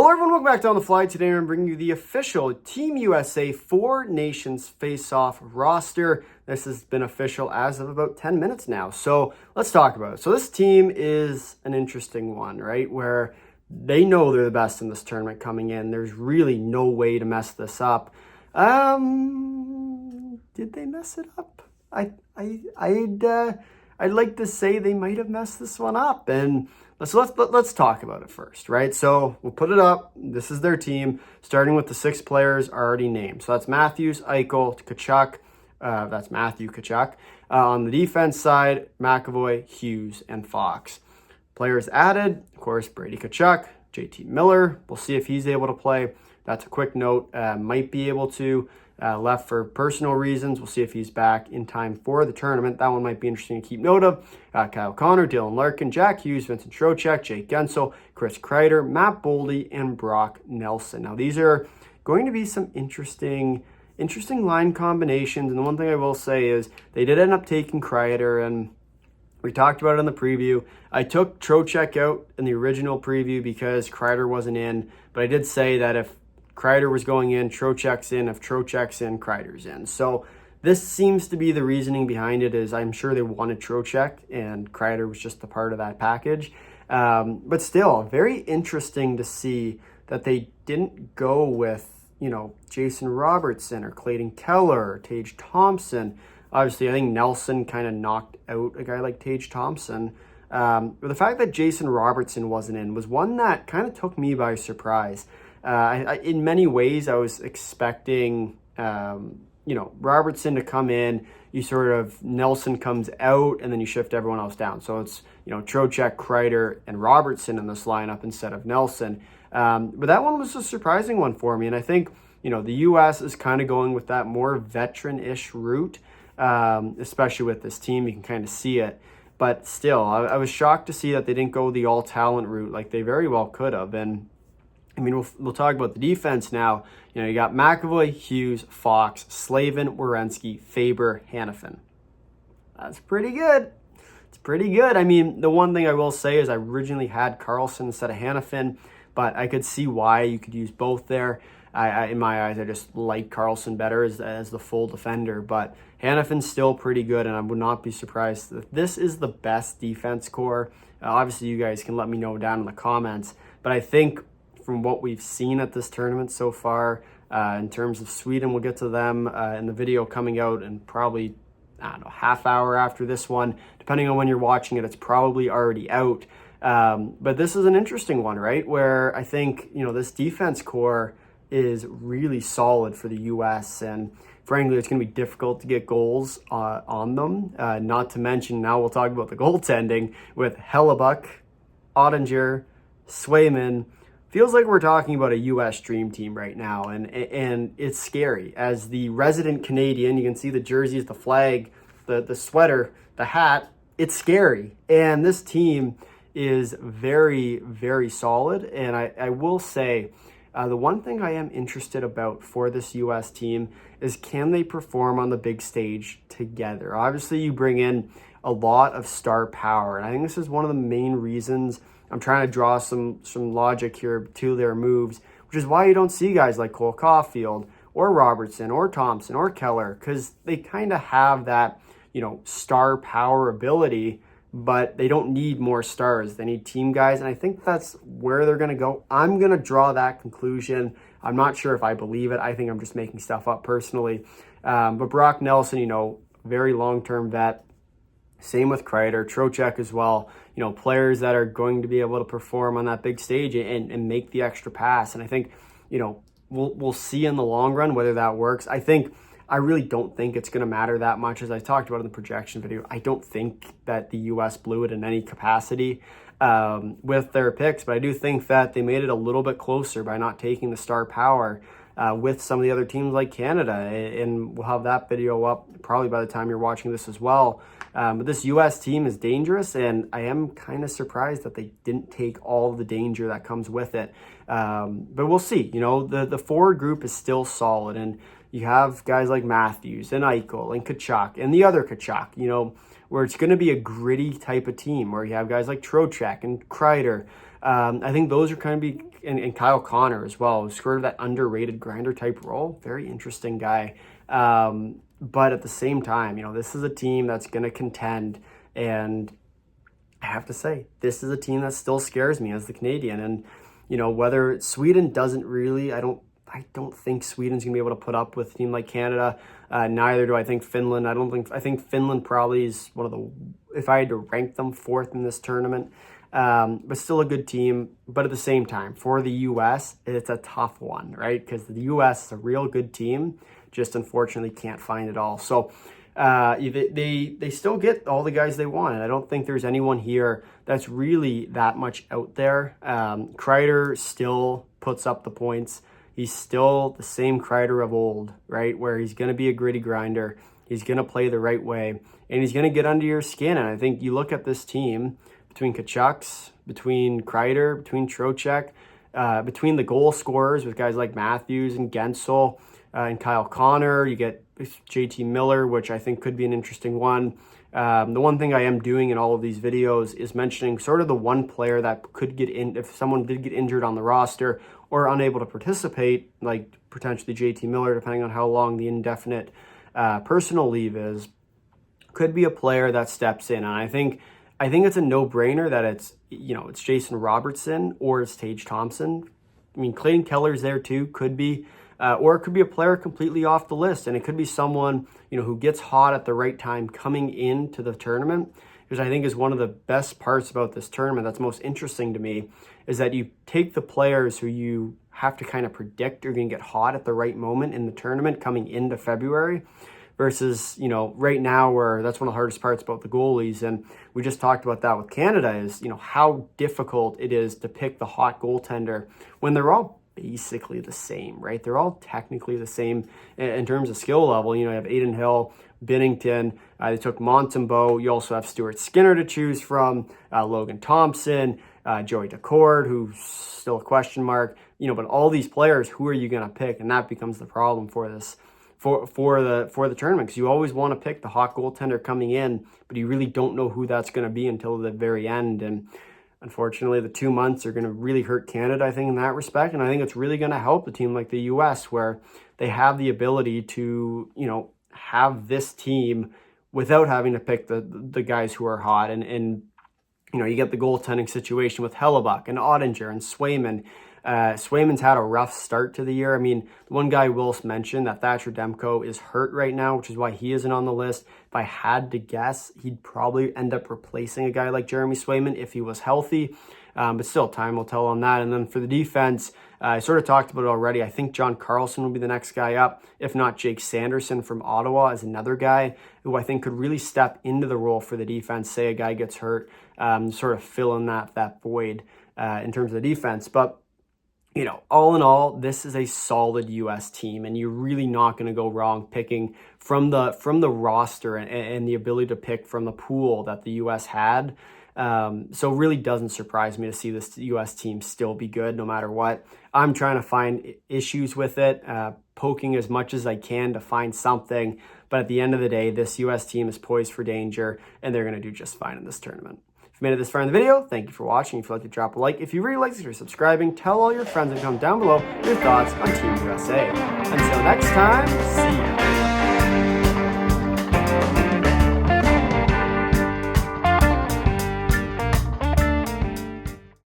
Hello everyone, welcome back to On the Fly. Today I'm bringing you the official Team USA 4 Nations Faceoff roster. This has been official as of about 10 minutes now, so let's talk about it. So this team is an interesting one, right, where they know they're the best in this tournament coming in. There's really no way to mess this up. Did they mess it up? I'd like to say they might have messed this one up, and let's talk about it first, right? So we'll put it up. This is their team, starting with the 6 players already named. So that's Matthews, Eichel, Tkachuk. That's Matthew Tkachuk. On the defense side, McAvoy, Hughes, and Fox. Players added, of course, Brady Tkachuk, JT Miller. We'll see if he's able to play. That's a quick note. Might be able to. Left for personal reasons. We'll see if he's back in time for the tournament. That one might be interesting to keep note of. Kyle Connor, Dylan Larkin, Jack Hughes, Vincent Trocheck, Jake Gensel, Chris Kreider, Matt Boldy, and Brock Nelson. Now, these are going to be some interesting line combinations. And the one thing I will say is they did end up taking Kreider, and we talked about it in the preview. I took Trocheck out in the original preview because Kreider wasn't in, but I did say that if Kreider was going in, Trocheck's in. If Trocheck's in, Kreider's in. So this seems to be the reasoning behind it, is I'm sure they wanted Trocheck and Kreider was just a part of that package. But still, very interesting to see that they didn't go with, Jason Robertson or Clayton Keller or Tage Thompson. Obviously, I think Nelson kind of knocked out a guy like Tage Thompson. But the fact that Jason Robertson wasn't in was one that kind of took me by surprise. In many ways, I was expecting, Robertson to come in. You sort of, Nelson comes out, and then you shift everyone else down. So it's, Trocheck, Kreider, and Robertson in this lineup instead of Nelson. But that one was a surprising one for me. And I think, the U.S. is kind of going with that more veteran-ish route, especially with this team. You can kind of see it. But still, I was shocked to see that they didn't go the all-talent route like they very well could have. And we'll talk about the defense now. You got McAvoy, Hughes, Fox, Slavin, Werenski, Faber, Hanifin. That's pretty good. It's pretty good. The one thing I will say is I originally had Carlson instead of Hanifin, but I could see why you could use both there. In my eyes, I just like Carlson better as the full defender, but Hanifin's still pretty good, and I would not be surprised if this is the best defense core. Obviously, you guys can let me know down in the comments, but I think from what we've seen at this tournament so far, in terms of Sweden, we'll get to them in the video coming out, and probably, half hour after this one, depending on when you're watching it, it's probably already out. But this is an interesting one, right? Where I think, this defense core is really solid for the U.S. and frankly, it's going to be difficult to get goals on them. Not to mention, now we'll talk about the goaltending with Hellebuck, Ottinger, Swayman. Feels like we're talking about a U.S. dream team right now, and it's scary. As the resident Canadian, you can see the jerseys, the flag, the sweater, the hat. It's scary, and this team is very, very solid. And I will say, the one thing I am interested about for this U.S. team is, can they perform on the big stage together? Obviously, you bring in a lot of star power, and I think this is one of the main reasons I'm trying to draw some logic here to their moves, which is why you don't see guys like Cole Caulfield or Robertson or Thompson or Keller, because they kind of have that, star power ability, but they don't need more stars. They need team guys, and I think that's where they're going to go. I'm going to draw that conclusion. I'm not sure if I believe it. I think I'm just making stuff up personally. But Brock Nelson, very long-term vet. Same with Kreider, Trocheck as well. Players that are going to be able to perform on that big stage and make the extra pass. And I think, we'll see in the long run whether that works. I really don't think it's going to matter that much. As I talked about in the projection video, I don't think that the U.S. blew it in any capacity with their picks, but I do think that they made it a little bit closer by not taking the star power with some of the other teams like Canada. And we'll have that video up probably by the time you're watching this as well. But this U.S. team is dangerous, and I am kind of surprised that they didn't take all of the danger that comes with it. But we'll see. The forward group is still solid, and you have guys like Matthews and Eichel and Tkachuk and the other Tkachuk, where it's going to be a gritty type of team where you have guys like Trocheck and Kreider. I think those are going to be and Kyle Connor as well, sort of that underrated grinder type role. Very interesting guy. But at the same time, this is a team that's going to contend, and I have to say, this is a team that still scares me as the Canadian. And, whether Sweden doesn't really, I don't think Sweden's going to be able to put up with a team like Canada. Neither do I think Finland. I think Finland probably is one of the, if I had to rank them, fourth in this tournament. But still a good team. But at the same time, for the U.S., it's a tough one, right? Because the U.S. is a real good team, just unfortunately can't find it all. So they still get all the guys they want. And I don't think there's anyone here that's really that much out there. Kreider still puts up the points. He's still the same Kreider of old, right? Where he's going to be a gritty grinder. He's going to play the right way. And he's going to get under your skin. And I think you look at this team, between Tkachuk, between Kreider, between Trocheck, between the goal scorers with guys like Matthews and Gensel and Kyle Connor. You get JT Miller, which I think could be an interesting one. The one thing I am doing in all of these videos is mentioning sort of the one player that could get in if someone did get injured on the roster or unable to participate, like potentially JT Miller, depending on how long the indefinite personal leave is, could be a player that steps in. And I think it's a no-brainer that it's Jason Robertson or it's Tage Thompson. I mean, Clayton Keller's there too, could be. Or it could be a player completely off the list, and it could be someone, who gets hot at the right time coming into the tournament, because I think is one of the best parts about this tournament that's most interesting to me, is that you take the players who you have to kind of predict are going to get hot at the right moment in the tournament coming into February, versus, right now where that's one of the hardest parts about the goalies, and we just talked about that with Canada, is, how difficult it is to pick the hot goaltender when they're all basically the same, right? They're all technically the same in terms of skill level. You have Aiden Hill, Binnington, they took Montembeault. You also have Stuart Skinner to choose from, Logan Thompson, Joey Decord, who's still a question mark, but all these players, who are you going to pick? And that becomes the problem for this, for the tournament, because you always want to pick the hot goaltender coming in, but you really don't know who that's going to be until the very end. And unfortunately, the 2 months are going to really hurt Canada, I think, in that respect. And I think it's really going to help a team like the U.S., where they have the ability to, have this team without having to pick the guys who are hot. And you get the goaltending situation with Hellebuck and Ottinger and Swayman. Swayman's had a rough start to the year. I mean, the one guy Will mentioned, that Thatcher Demko is hurt right now, which is why he isn't on the list. If I had to guess, he'd probably end up replacing a guy like Jeremy Swayman if he was healthy. But still, time will tell on that. And then for the defense, I sort of talked about it already. I think John Carlson will be the next guy up. If not, Jake Sanderson from Ottawa is another guy who I think could really step into the role for the defense. Say a guy gets hurt, sort of fill in that void in terms of the defense. But all in all, this is a solid U.S. team, and you're really not going to go wrong picking from the roster and the ability to pick from the pool that the U.S. had. So it really doesn't surprise me to see this U.S. team still be good no matter what. I'm trying to find issues with it, poking as much as I can to find something. But at the end of the day, this U.S. team is poised for danger, and they're going to do just fine in this tournament. If you made it this far in the video, thank you for watching. If you'd like to drop a like, if you really like this, you're subscribing, tell all your friends and comment down below your thoughts on Team USA. Until next time, see you.